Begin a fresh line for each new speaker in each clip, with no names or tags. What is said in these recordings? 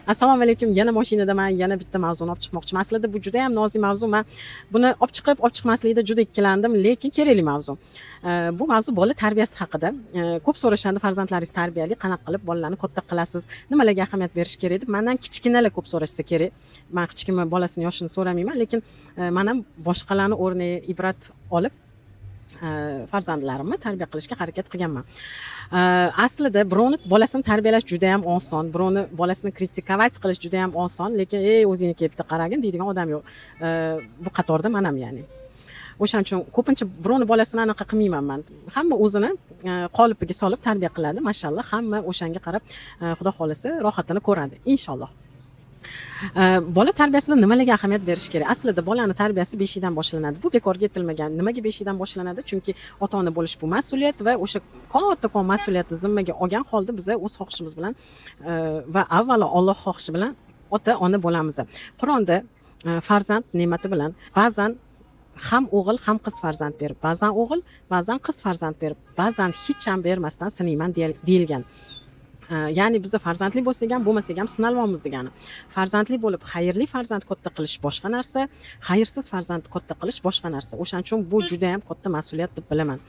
Assalomu alaykum. Yana mashinadaman, yana bitta mavzuni olib chiqmoqchiman. Aslida bu juda ham nozik mavzu. Men buni olib chiqib, olib chiqmaslikda juda ikkilandim, lekin kerakli mavzu. Bu mavzu bola tarbiyasi haqida. Ko'p so'rashadi, farzandlaringiz tarbiyali, qanaqa qilib bolalarni katta qilasiz, nimalarga ahamiyat berish kerak deb. Mendan kichkinalar ko'p so'rashsa kerak. Men kichkina bolasini yoshini so'ramayman, lekin men ham boshqalarni o'rniga ibrat olib farzandlarimni tarbiya qilishga harakat qilganman. Aslida birovni bolasini tarbiyalash juda ham oson, birovni bolasini kritikovat qilish juda ham oson, lekin o'zingizni bitta qaragin deydigan odam yo'q. Bu qatorda men ham ya'ni. O'shaning uchun ko'pincha birovni bolasini anaqa qilmayman men. Hamma o'zini qolipiga solib tarbiya qiladi, mashallah. Hamma o'shanga qarab, Xudo xolasa rohatini ko'radi, inshaalloh. Bola tarbiyasida nimalarga ahamiyat berish kerak? Aslida bolani tarbiyasi beshikdan boshlanadi. Bu bekorga aytilmagan. Nimaga beshikdan boshlanadi? Chunki ota-ona bo'lish bu mas'uliyat va o'sha kattakon mas'uliyatni zimmaga olgan holda biz o'z xohishimiz bilan va avvalo Alloh xohishi bilan ota-ona bo'lamiz. Qur'onda farzand ne'mati bilan ba'zan ham o'g'il, ham qiz farzand berib, ba'zan o'g'il, ba'zan qiz farzand berib, ba'zan hech ham bermasdan sinayman deyilgan. Ya'ni biz farzandli bo'lsak ham, bo'lmasak ham sinalmaymiz degani. Farzandli bo'lib, xayrli farzand katta qilish boshqa narsa, xayrsiz farzand katta qilish boshqa narsa. O'shaning uchun bu juda ham katta mas'uliyat deb bilaman.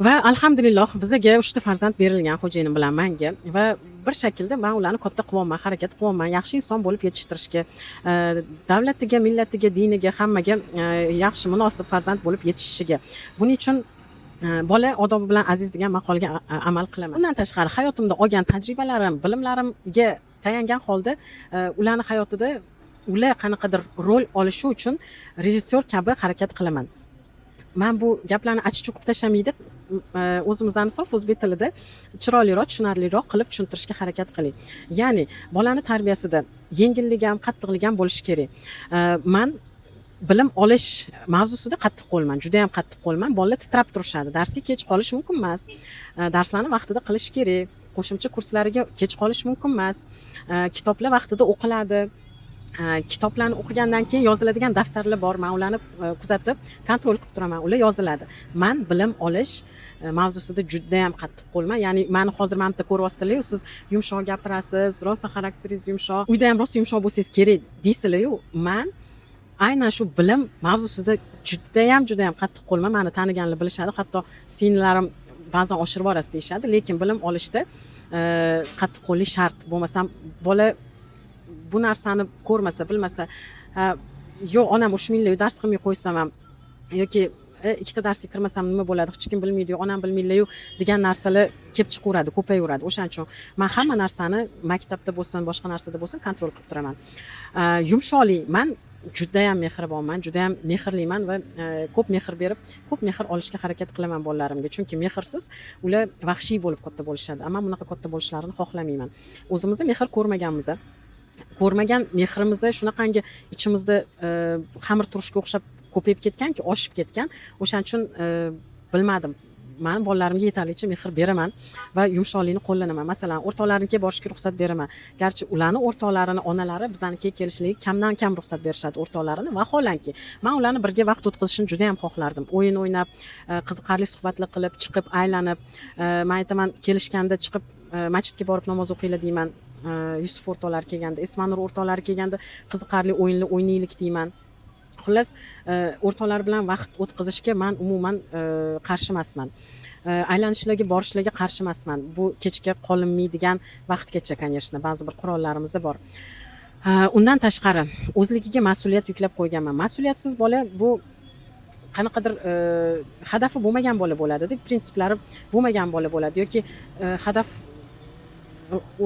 Va alhamdulillah bizga 3 ta farzand berilgan xo'jayinim bilan menga va bir shaklda men ularni katta qilyapman, harakat qilyapman, yaxshi inson bo'lib yetishtirishga, davlatiga, millatiga, diniga, hammaga yaxshi munosib farzand bo'lib yetishishiga. Buning uchun bola odobi bilan aziz degan maqolga amal qilaman. Undan tashqari hayotimda olgan tajribalarim, bilimlarimga tayangan holda ularning hayotida ular qanaqadir rol olishi uchun rejissyor kabi harakat qilaman. Men bu gaplarni achib cho'qib tashlamaydi, o'zimizdan sof o'zbek tilida chiroyliroq, tushunarliroq qilib tushuntirishga harakat qiling. Ya'ni bolani tarbiyasida yengillik ham, qattiqlik ham bo'lishi kerak. Men bilim olish mavzusida qattiq qo'lman, juda ham qattiq qo'lman. Bolalar titrab turishadi. Darsga kech qolish mumkin emas. Darslarni vaqtida qilish kerak. Qo'shimcha kurslariga kech qolish mumkin emas. Kitoblar vaqtida o'qiladi. Kitoblarni o'qigandan keyin yoziladigan daftarlar bor. Men ularni kuzatib, kontrol qilib turaman. Ular yoziladi. Men bilim olish mavzusida juda ham qattiq qo'lman. Ya'ni meni hozir mana bitta ko'ryapsizlar-ku, siz yumshoq gapirasiz, rosa xarakteringiz yumshoq, uyda ham rosa yumshoq bo'lsangiz kerak deysizlar-ku. Men aynan shu bilim mavzusida juda ham qattiq qo'lman. Meni taniganlar bilishadi, hatto singillarim ba'zan oshirib borasiz deyshadi, lekin bilim olishda qattiq qo'llik shart. Bo'lmasam bola bu narsani ko'rmasa, bilmasa, yo'q onam ush millat dars qilmay qo'ysam ham yoki ikkita darsga kirmasam nima bo'ladi, hech kim bilmaydi, onam bilmaydi-yu degan narsalar kelib chiqaveradi, ko'payaveradi. O'shaning uchun men hamma narsani maktabda bo'lsin, boshqa narsada bo'lsin kontrol qilib turaman. Yumshoqlik, men juda ham mehribonman, juda ham mehrliman va ko'p mehr berib, ko'p mehr olishga harakat qilaman bolalarimga. Chunki mehrsiz ular vahshiy bo'lib katta bo'lishadi. Ammo bunaqa katta bo'lishlarini xohlamayman. O'zimizni mehr ko'rmaganmiz. Ko'rmagan mehrimizni shunaqangi ichimizda xamir turishga o'xshab ko'payib ketganki, oshib ketgan. O'shaning uchun bilmadim. Men bolalarimga yetarlicha mehr beraman va yumshoqlikni qo'llanaman. Masalan, o'rtoqlariga borishga ruxsat beraman. Garchi ularning o'rtoqlarini, onalari bizanikiga kelishligi kamdan kam ruxsat berishadi o'rtoqlarini. Vaholanki, men ularni birga vaqt o'tkazishni juda ham xohlardim. O'yin o'ynab, qiziqarli suhbatlar qilib, chiqib, aylanib, men aytaman, kelishganda chiqib masjidga borib namoz o'qinglar deyman. Yusuf o'rtoqlari kelganda, Ismanur o'rtoqlari kelganda qiziqarli o'yinlar o'ynaylik deyman. Xullas, o'rtoqlar bilan vaqt o'tkazishga men umuman qarshi emasman. Aylanishlarga, borishlarga qarshi emasman. Bu kechga qolinmaydigan vaqtgacha, конечно, ba'zi bir qurollarimiz bor. Undan tashqari, o'zligiga mas'uliyat yuklab qo'yganman. Mas'uliyatsiz bola bu qanaqadir hadafi bo'lmagan bola bo'ladi, prinsiplari bo'lmagan bola bo'ladi yoki hadaf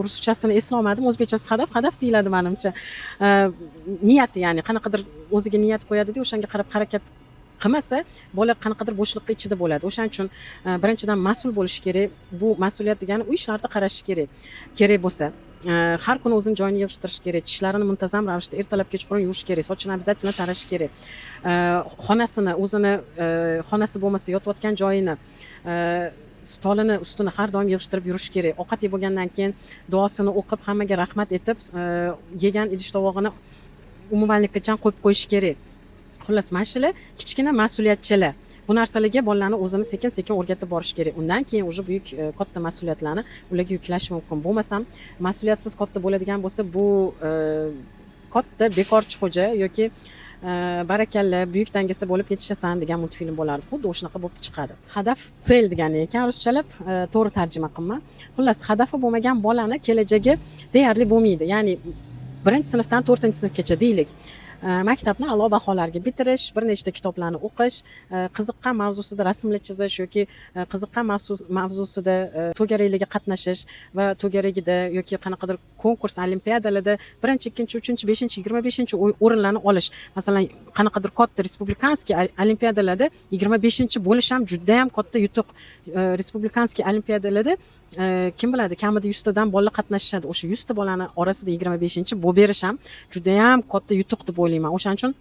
ruschasini eslolmadim, o'zbekchasi hadaf deyiladi menimcha. Niyat, ya'ni qanaqadir o'ziga niyat qo'yadi-da, o'shanga qarab harakat qilmasa, bola qanaqadir bo'shliqqa ichida bo'ladi. O'shaning uchun birinchidan mas'ul bo'lish kerak. Bu mas'uliyat degani uy ishlarida qarash kerak. Kerak bo'lsa, har kuni o'zini joyini yig'ishtirish kerak, tishlarini muntazam ravishda ertalab kechqurun yuvish kerak, sochini обязательно tarash kerak. Xonasini, o'zini xonasi bo'lmasa yotayotgan joyini, stolini ustini har doim yig'ishtirib yurish kerak. Ovqat yeb bo'lgandan keyin duosini o'qib, hammaga rahmat etib, yegan idish-tovog'ini umumanlikkacha qo'yib qo'yish kerak. Xullas, mana shular kichkina mas'uliyatchilar. bu narsalarga bolalarni o'zini sekin sekin o'rgatib borish kerak. Undan keyin уже buyuk katta mas'uliyatlarni ularga yuklash mumkin. Bo'lmasam mas'uliyatsiz katta bo'ladigan bo'lsa, bu katta bekorchi xo'ja yoki barakalla buyuk dangasa bo'lib yetishasan degan multfilm bo'lardi. Xuddi o'shanaqa bo'lib chiqadi. Hadaf cel degani ekan, ruschalab to'g'ri tarjima qilma. Xullas, hadafi bo'lmagan bolani kelajagi deyarli bo'lmaydi. Ya'ni 1-sinfdan 4-sinfgacha deylik. Maktabni a'lo baholarga bitirish, bir nechta kitoblarni o'qish, qiziqqan mavzusida rasmlar chizish yoki qiziqqan mavzusida to'garaklarga qatnashish va to'garagida yoki qanaqadir konkurs, olimpiadalarda 1-chi, 2-chi, 3-chi, 5-chi, 25-chi o'rinlarni olish. Masalan, qanaqadir katta respublikanskiy olimpiadalarda 25-chi bo'lish ham juda ham katta yutuq. Respublikanskiy olimpiadalarda kim biladi, kamida 100 tadan bola qatnashadi. O'sha 100 ta bolani orasida 25-chi bo'lib berish ham juda ham katta yutuq deb o'ylayman. O'shaning uchun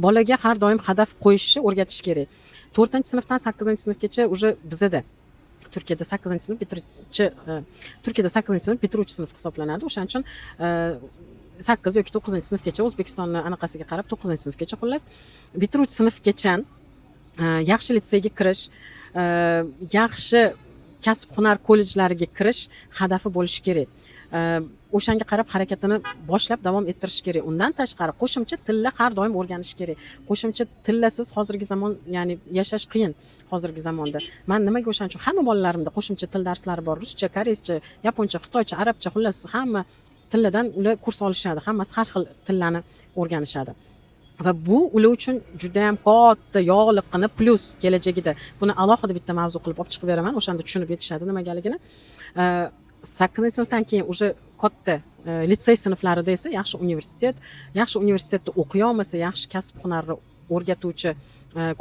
bolaga har doim hadaf qo'yishni o'rgatish kerak. 4-sinfdan 8-sinfgacha уже bizada Turkiyada 8-sinf bitiruvchi Turkiyada 8-sinf bitiruvchi sinf hisoblanadi. O'shaning uchun 8 yoki 9-sinfgacha O'zbekistonning anaqasiga qarab 9-sinfgacha xullas bitiruvchi sinfgacha yaxshi litseyga kirish, yaxshi kasb hunar kollejlariga kirish hadafi bo'lishi kerak. O'shanga qarab harakatini boshlab davom ettirish kerak. Undan tashqari qo'shimcha tillar har doim o'rganish kerak. Qo'shimcha tillasiz hozirgi zamon, ya'ni yashash qiyin hozirgi zamonda. Men nimaga o'shaning uchun hamma bolalarimda qo'shimcha til darslari bor. Ruscha, koreyscha, yaponcha, xitoycha, arabcha, xullas hamma tillardan ular kurs olishadi. Hammasi har xil tillarni o'rganishadi. Va bu ular uchun juda ham katta yog'liqqina plus kelajagida. Buni alohida bitta mavzu qilib olib chiqib beraman. O'shanda tushunib yetishadi nimagaligini. 8-sinfdan keyin уже katta litsey sinflarida esa yaxshi universitetda o'qiy olmasa, yaxshi kasb hunarni o'rgatuvchi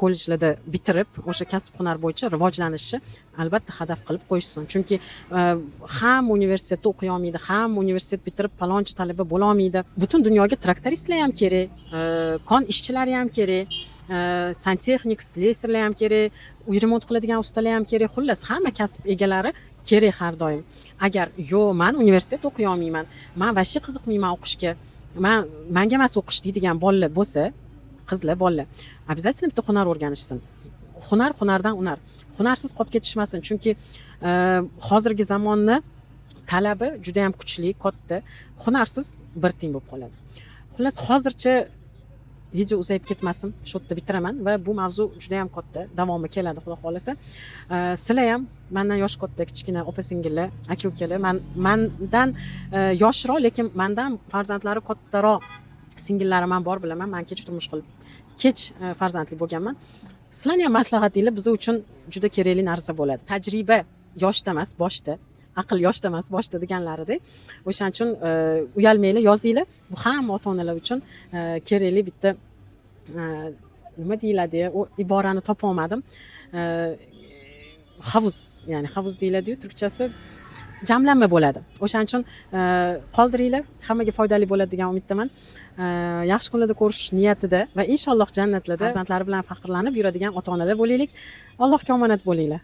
kollejlarda bitirib, o'sha kasb hunar bo'yicha rivojlanishni albatta hadaf qilib qo'yishsin. Chunki hamma universitetda o'qiy olmaydi, hamma universitet bitirib palonchi talaba bo'la olmaydi. Butun dunyoga traktoristlar ham kerak, kon ishchilari ham kerak, santexnik, slesarlar ham kerak, uy remont qiladigan ustalar ham kerak. Xullas, hamma kasb egalari kerak har doim. Agar men universitet o'qiy olmayman, men vashi qiziqmayman o'qishga, menga emas o'qish deydigan bolalar bo'lsa, qizlar, bolalar, обязательно bitta hunar o'rganishsin. Hunardan unar. Hunarsiz qolib ketishmasin, chunki hozirgi zamonni talabi juda ham kuchli, katta. Hunarsiz bir teng bo'lib qoladi. Xullas, hozircha video uzayib ketmasin, shu yerda bitiraman va bu mavzu juda ham katta, davomi keladi xudo xolasa. Sizlar ham mendan yosh katta kichkina opa-singillar, aka-ukalar, mendan yoshroq, lekin mendan farzandlari kattaroq singillarim ham bor bilaman. Men kech turmush qilib, kech farzandli bo'lganman. Sizlarning ham maslahatingiz biz uchun juda kerakli narsa bo'ladi. Tajriba yoshda emas, boshda. Aql yoshda emas, boshda deganlaridek. O'shaning uchun uyalmanglar, yozinglar. Bu hamma ota-onalar uchun kerakli bitta nima deyiladi, o iborani topa olmadim. Havuz, ya'ni havuz deyiladi-yu, turkchasi jamlanma bo'ladi. O'shaning uchun qoldiringlar, hammaga foydali bo'ladi degan umiddaman. Yaxshi kunlarda ko'rish niyatida va inshaalloh jannatlarda farzandlari bilan faxrlanib yuradigan ota-onalar bo'laylik. Allohga omonat bo'linglar.